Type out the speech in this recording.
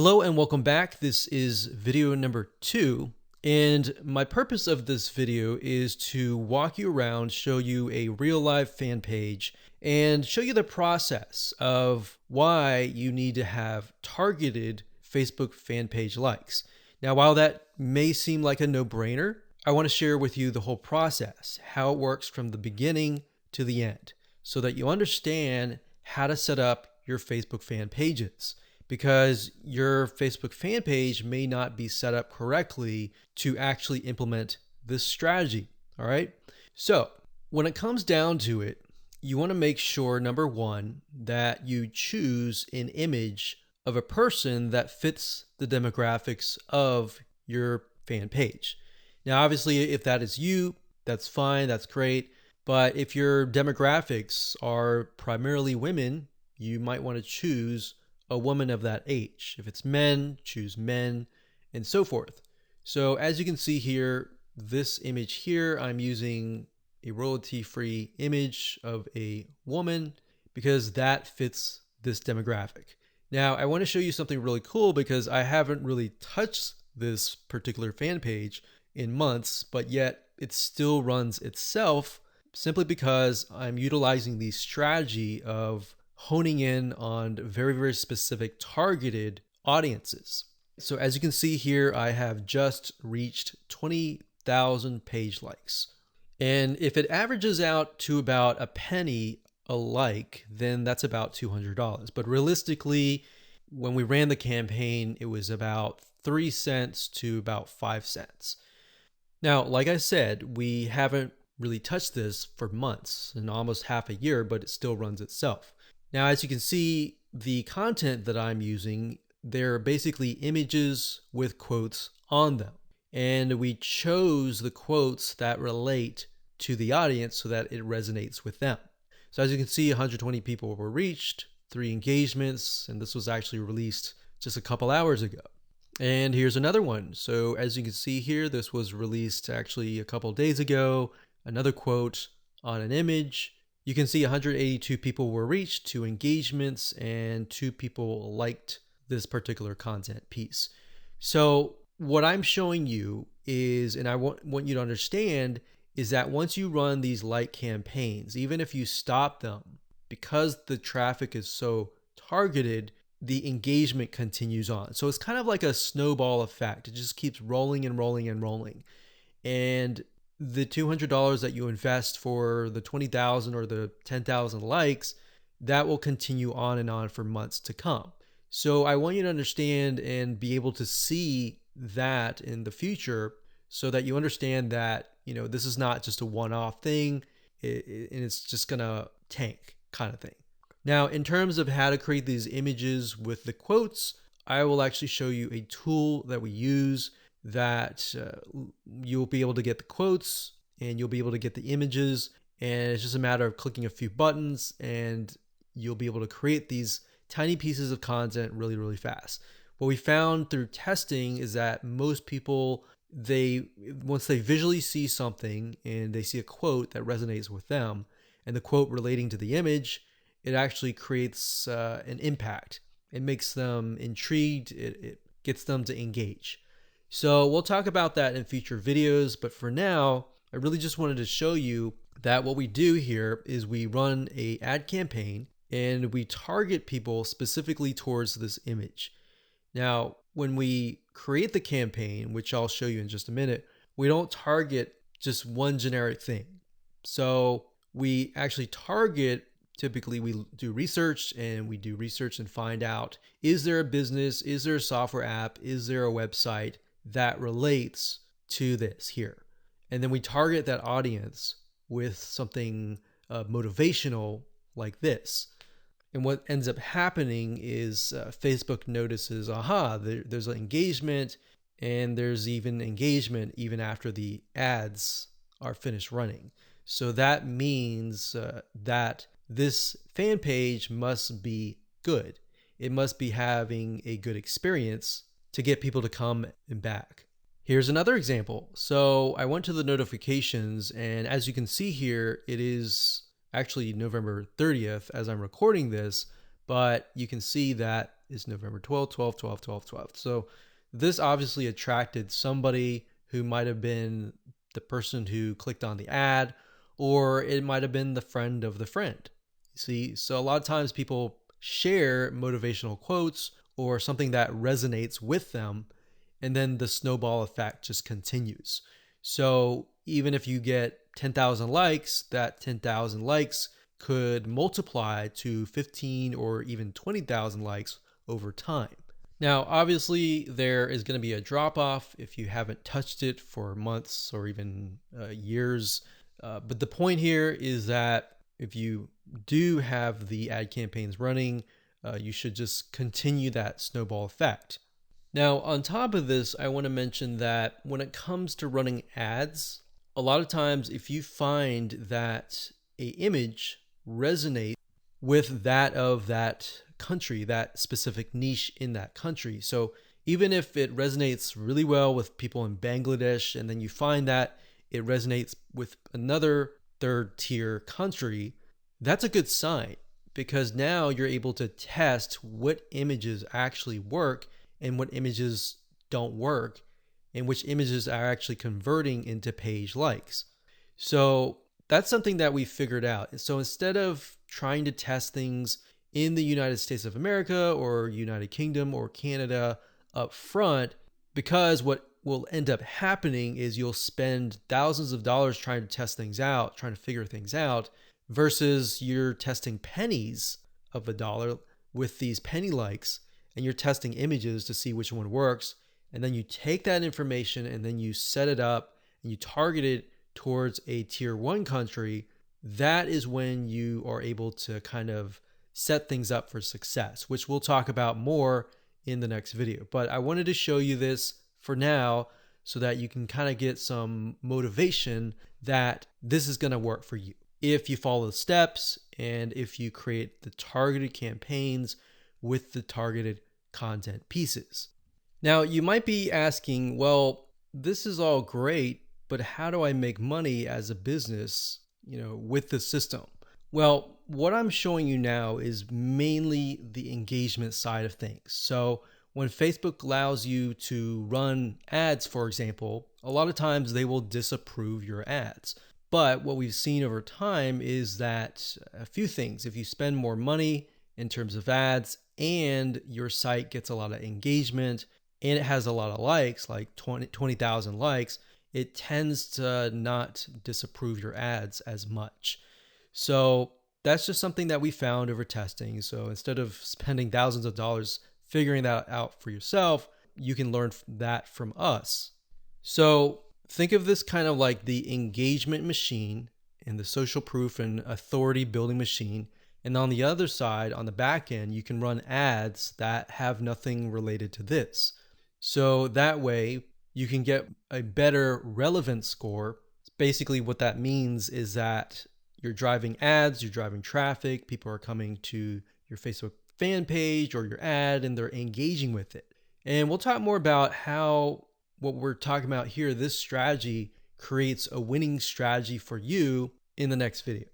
Hello and welcome back. This is video number 2. And my purpose of this video is to walk you around, show you a real life fan page, and show you the process of why you need to have targeted Facebook fan page likes. Now, while that may seem like a no-brainer, I want to share with you the whole process, how it works from the beginning to the end, so that you understand how to set up your Facebook fan pages. Because your Facebook fan page may not be set up correctly to actually implement this strategy. All right. So when it comes down to it, you want to make sure, number one, that you choose an image of a person that fits the demographics of your fan page. Now, obviously, if that is you, that's fine, that's great. But if your demographics are primarily women, you might want to choose a woman of that age. If it's men, choose men, and so forth. So as you can see here, this image here, I'm using a royalty-free image of a woman because that fits this demographic. Now, I want to show you something really cool because I haven't really touched this particular fan page in months, but yet it still runs itself simply because I'm utilizing the strategy of honing in on very, very specific targeted audiences. So as you can see here, I have just reached 20,000 page likes. And if it averages out to about a penny a like, then that's about $200. But realistically, when we ran the campaign, it was about 3 cents to about 5 cents. Now, like I said, we haven't really touched this for months and almost half a year, but it still runs itself. Now, as you can see, the content that I'm using, they're basically images with quotes on them. And we chose the quotes that relate to the audience so that it resonates with them. So as you can see, 120 people were reached, 3 engagements, and this was actually released just a couple hours ago. And here's another one. So as you can see here, this was released actually a couple days ago. Another quote on an image. You can see 182 people were reached, 2 engagements, and 2 people liked this particular content piece. So what I'm showing you is, and I want you to understand, is that once you run these like campaigns, even if you stop them, because the traffic is so targeted, the engagement continues on. So it's kind of like a snowball effect. It just keeps rolling and rolling and rolling. And the $200 that you invest for the 20,000 or the 10,000 likes, that will continue on and on for months to come. So I want you to understand and be able to see that in the future so that you understand that, this is not just a one-off thing and it's just gonna tank kind of thing. Now, in terms of how to create these images with the quotes, I will actually show you a tool that we use that you'll be able to get the quotes and you'll be able to get the images, and it's just a matter of clicking a few buttons and you'll be able to create these tiny pieces of content really, really fast. What we found through testing is that most people, once they visually see something and they see a quote that resonates with them and the quote relating to the image, it actually creates an impact. It makes them intrigued. It gets them to engage. So we'll talk about that in future videos, but for now, I really just wanted to show you that what we do here is we run an ad campaign and we target people specifically towards this image. Now, when we create the campaign, which I'll show you in just a minute, we don't target just one generic thing. So we actually target, typically we do research and find out, is there a business, is there a software app, is there a website that relates to this here? And then we target that audience with something motivational like this. And what ends up happening is Facebook notices, there's an engagement, and there's even engagement even after the ads are finished running. So that means that this fan page must be good. It must be having a good experience to get people to come and back. Here's another example. So I went to the notifications, and as you can see here, it is actually November 30th as I'm recording this, but you can see that is November 12th, 12th, 12th, 12th, 12th. So this obviously attracted somebody who might have been the person who clicked on the ad, or it might have been the friend of the friend. See, so a lot of times people share motivational quotes or something that resonates with them, and then the snowball effect just continues. So even if you get 10,000 likes, that 10,000 likes could multiply to 15 or even 20,000 likes over time. Now, obviously, there is going to be a drop off if you haven't touched it for months or even years. But the point here is that if you do have the ad campaigns running, you should just continue that snowball effect. Now, on top of this, I want to mention that when it comes to running ads, a lot of times if you find that a image resonates with that of that country, that specific niche in that country. So even if it resonates really well with people in Bangladesh, and then you find that it resonates with another third tier country, that's a good sign, because now you're able to test what images actually work and what images don't work, and which images are actually converting into page likes. So that's something that we figured out. So instead of trying to test things in the United States of America or United Kingdom or Canada up front, because what will end up happening is you'll spend thousands of dollars trying to test things out, trying to figure things out, versus you're testing pennies of a dollar with these penny likes, and you're testing images to see which one works. And then you take that information and then you set it up and you target it towards a tier one country. That is when you are able to kind of set things up for success, which we'll talk about more in the next video. But I wanted to show you this for now so that you can kind of get some motivation that this is going to work for you if you follow the steps and if you create the targeted campaigns with the targeted content pieces. Now, you might be asking, well, this is all great, but how do I make money as a business, with the system? Well, what I'm showing you now is mainly the engagement side of things. So when Facebook allows you to run ads, for example, a lot of times they will disapprove your ads. But what we've seen over time is that a few things, if you spend more money in terms of ads and your site gets a lot of engagement and it has a lot of likes, like 20,000 likes, it tends to not disapprove your ads as much. So that's just something that we found over testing. So instead of spending thousands of dollars figuring that out for yourself, you can learn that from us. So think of this kind of like the engagement machine and the social proof and authority building machine. And on the other side, on the back end, you can run ads that have nothing related to this. So that way you can get a better relevance score. Basically what that means is that you're driving ads, you're driving traffic, people are coming to your Facebook fan page or your ad and they're engaging with it. And we'll talk more about how what we're talking about here, this strategy creates a winning strategy for you in the next video.